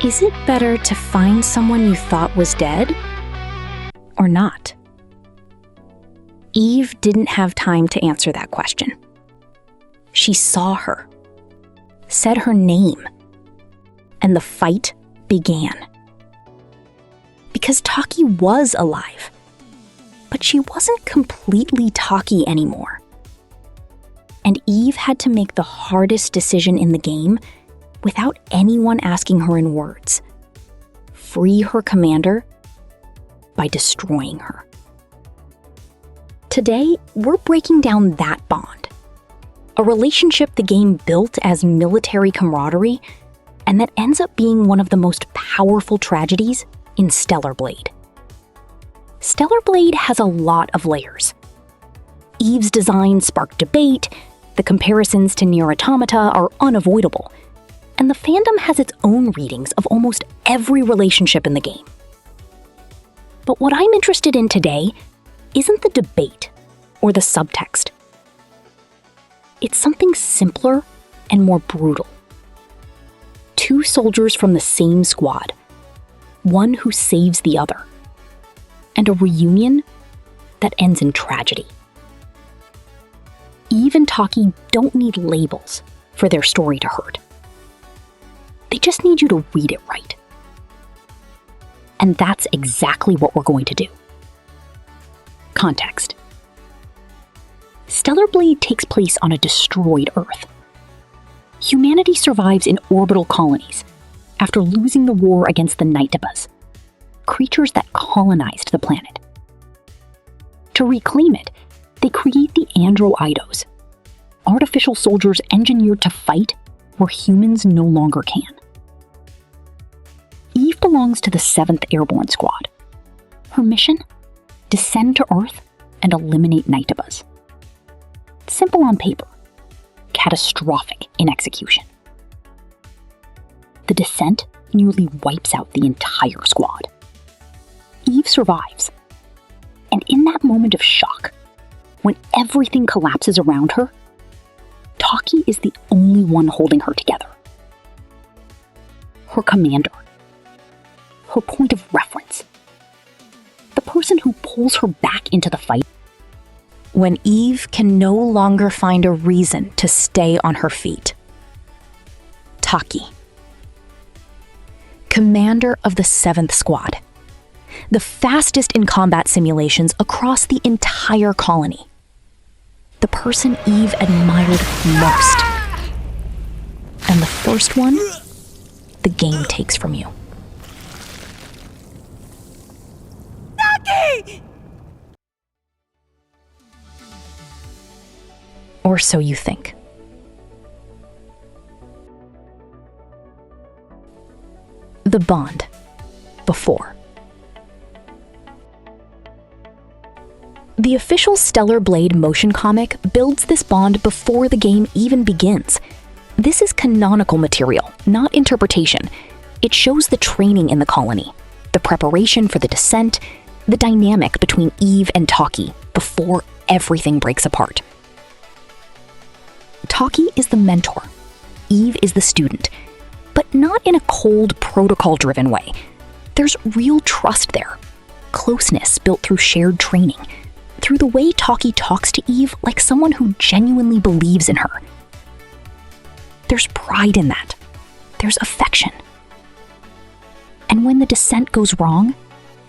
Is it better to find someone you thought was dead or not? Eve didn't have time to answer that question. She saw her, said her name, and the fight began. Because Tachy was alive, but she wasn't completely Tachy anymore. And Eve had to make the hardest decision in the game without anyone asking her in words. Free her commander by destroying her. Today, we're breaking down that bond. A relationship the game built as military camaraderie, and that ends up being one of the most powerful tragedies in Stellar Blade. Stellar Blade has a lot of layers. Eve's design sparked debate, the comparisons to Nier Automata are unavoidable, and the fandom has its own readings of almost every relationship in the game. But what I'm interested in today isn't the debate or the subtext. It's something simpler and more brutal. Two soldiers from the same squad, one who saves the other, and a reunion that ends in tragedy. Eve and Tachy don't need labels for their story to hurt. They just need you to read it right. And that's exactly what we're going to do. Context. Stellar Blade takes place on a destroyed Earth. Humanity survives in orbital colonies after losing the war against the Nightibas, creatures that colonized the planet. To reclaim it, they create the Andro-Idos, artificial soldiers engineered to fight where humans no longer can. Eve belongs to the 7th Airborne Squad. Her mission? Descend to Earth and eliminate Nightibas. Simple on paper, catastrophic in execution. The descent nearly wipes out the entire squad. Eve survives, and in that moment of shock, when everything collapses around her, Tachy is the only one holding her together. Her commander, her point of reference, the person who pulls her back into the fight. When Eve can no longer find a reason to stay on her feet. Tachy, commander of the 7th Squad, the fastest in combat simulations across the entire colony. The person Eve admired most. And the first one the game takes from you. Tachy! Or so you think. The bond. Before. The official Stellar Blade motion comic builds this bond before the game even begins. This is canonical material, not interpretation. It shows the training in the colony, the preparation for the descent, the dynamic between Eve and Tachy before everything breaks apart. Tachy is the mentor. Eve is the student, but not in a cold, protocol-driven way. There's real trust there, closeness built through shared training, through the way Tachy talks to Eve like someone who genuinely believes in her. There's pride in that. There's affection. And when the descent goes wrong,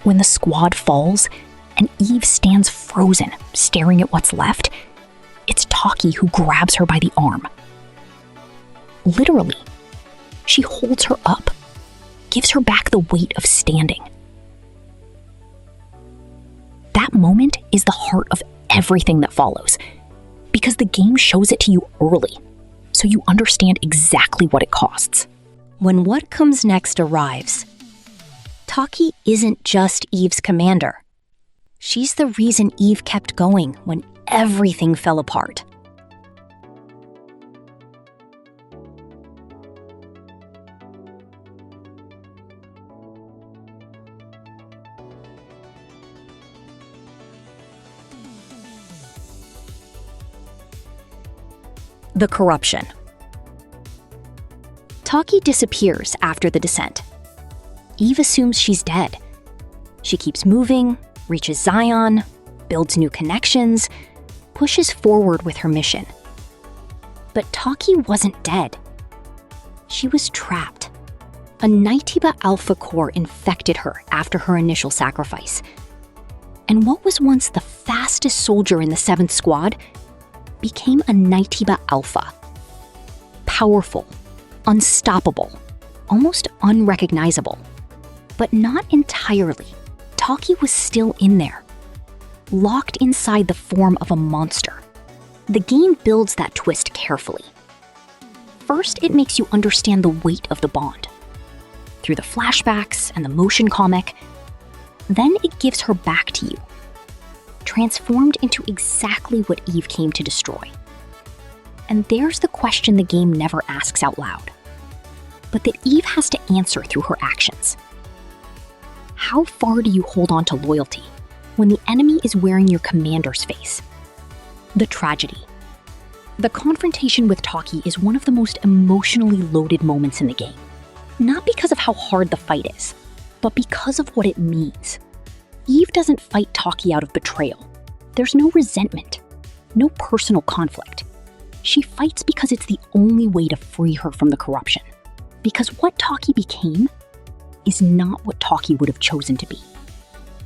when the squad falls, and Eve stands frozen, staring at what's left, it's Tachy who grabs her by the arm. Literally, she holds her up, gives her back the weight of standing. That moment is the heart of everything that follows, because the game shows it to you early, so you understand exactly what it costs. When what comes next arrives, Tachy isn't just Eve's commander. She's the reason Eve kept going when everything fell apart. The corruption. Tachy disappears after the descent, Eve assumes she's dead. She keeps moving, reaches Zion, builds new connections, pushes forward with her mission. But Tachy wasn't dead. She was trapped. A Naytiba Alpha core infected her after her initial sacrifice. And what was once the fastest soldier in the 7th Squad became a Naytiba Alpha. Powerful, unstoppable, almost unrecognizable. But not entirely. Tachy was still in there, locked inside the form of a monster. The game builds that twist carefully. First, it makes you understand the weight of the bond. Through the flashbacks and the motion comic, then it gives her back to you, transformed into exactly what Eve came to destroy. And there's the question the game never asks out loud, but that Eve has to answer through her actions. How far do you hold on to loyalty when the enemy is wearing your commander's face? The tragedy. The confrontation with Tachy is one of the most emotionally loaded moments in the game. Not because of how hard the fight is, but because of what it means. Eve doesn't fight Tachy out of betrayal. There's no resentment, no personal conflict. She fights because it's the only way to free her from the corruption. Because what Tachy became is not what Tachy would have chosen to be.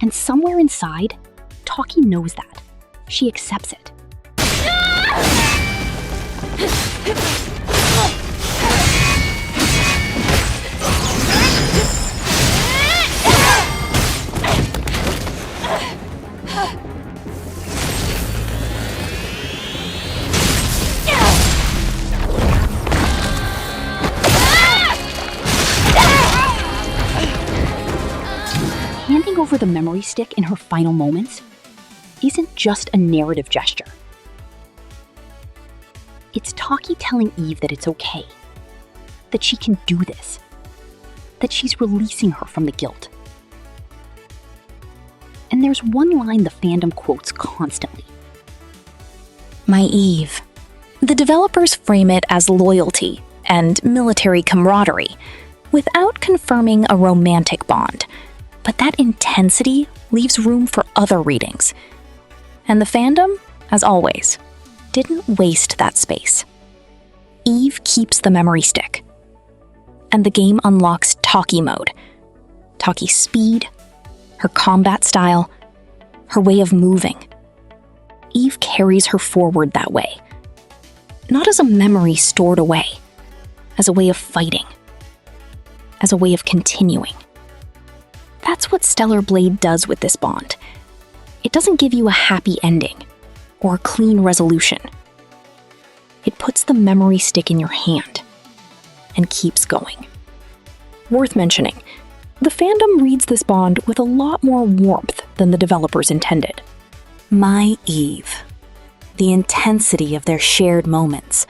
And somewhere inside, Tachy knows that. She accepts it. Handing over the memory stick in her final moments isn't just a narrative gesture. It's Tachy telling Eve that it's okay, that she can do this, that she's releasing her from the guilt. And there's one line the fandom quotes constantly. My Eve. The developers frame it as loyalty and military camaraderie, without confirming a romantic bond. But that intensity leaves room for other readings. And the fandom, as always, didn't waste that space. Eve keeps the memory stick. And the game unlocks Tachy Mode. Tachy's speed, her combat style, her way of moving. Eve carries her forward that way. Not as a memory stored away, as a way of fighting, as a way of continuing. That's what Stellar Blade does with this bond. It doesn't give you a happy ending or a clean resolution. It puts the memory stick in your hand and keeps going. Worth mentioning, the fandom reads this bond with a lot more warmth than the developers intended. My Eve. The intensity of their shared moments.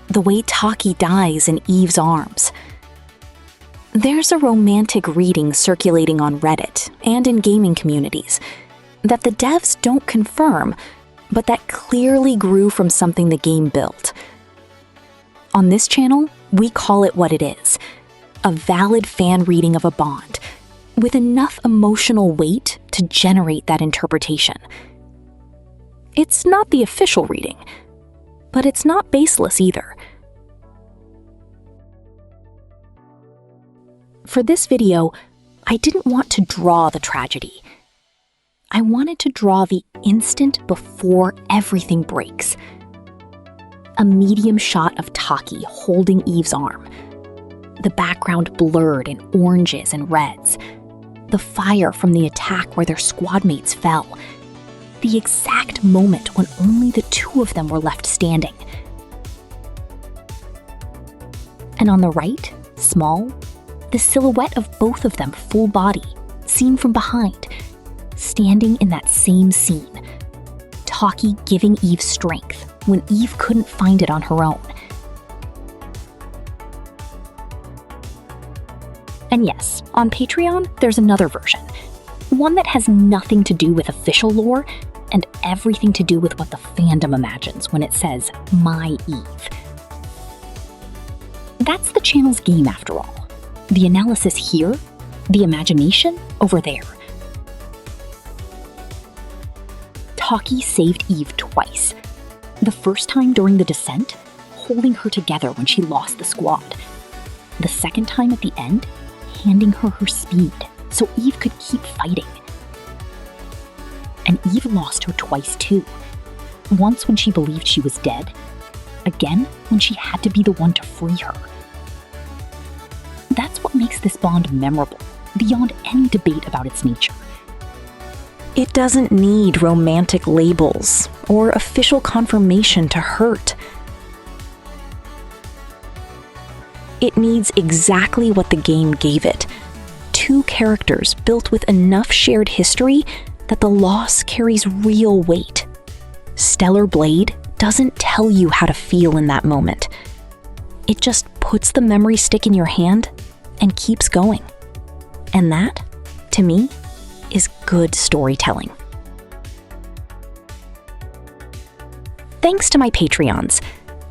The way Tachy dies in Eve's arms. There's a romantic reading circulating on Reddit and in gaming communities that the devs don't confirm, but that clearly grew from something the game built. On this channel, we call it what it is, a valid fan reading of a bond, with enough emotional weight to generate that interpretation. It's not the official reading, but it's not baseless either. For this video, I didn't want to draw the tragedy. I wanted to draw the instant before everything breaks. A medium shot of Tachy holding Eve's arm. The background blurred in oranges and reds. The fire from the attack where their squad mates fell. The exact moment when only the two of them were left standing. And on the right, small, the silhouette of both of them full body, seen from behind, standing in that same scene. Tachy giving Eve strength when Eve couldn't find it on her own. And yes, on Patreon, there's another version. One that has nothing to do with official lore and everything to do with what the fandom imagines when it says, My Eve. That's the channel's game after all. The analysis here The imagination over there. Tachy saved Eve twice. The first time during the descent, holding her together when she lost the squad. The second time at the end, handing her her speed so Eve could keep fighting. And Eve lost her twice too. Once when she believed she was dead, again when she had to be the one to free her. That's what makes this bond memorable, beyond any debate about its nature. It doesn't need romantic labels or official confirmation to hurt. It needs exactly what the game gave it. Two characters built with enough shared history that the loss carries real weight. Stellar Blade doesn't tell you how to feel in that moment. It just puts the memory stick in your hand and keeps going. And that, to me, is good storytelling. Thanks to my Patreons,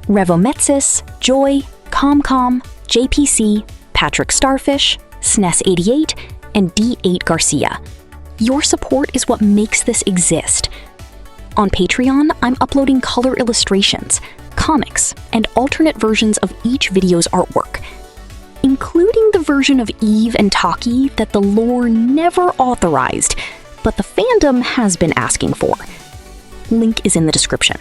Revometsis, Joy, ComCom, JPC, Patrick Starfish, SNES88, and D8 Garcia. Your support is what makes this exist. On Patreon, I'm uploading color illustrations, comics, and alternate versions of each video's artwork, including the version of Eve and Tachy that the lore never authorized, but the fandom has been asking for. Link is in the description.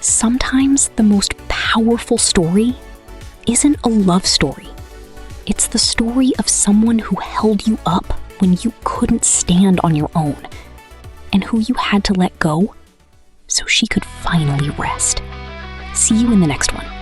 Sometimes the most powerful story isn't a love story. It's the story of someone who held you up when you couldn't stand on your own, and who you had to let go so she could finally rest. See you in the next one.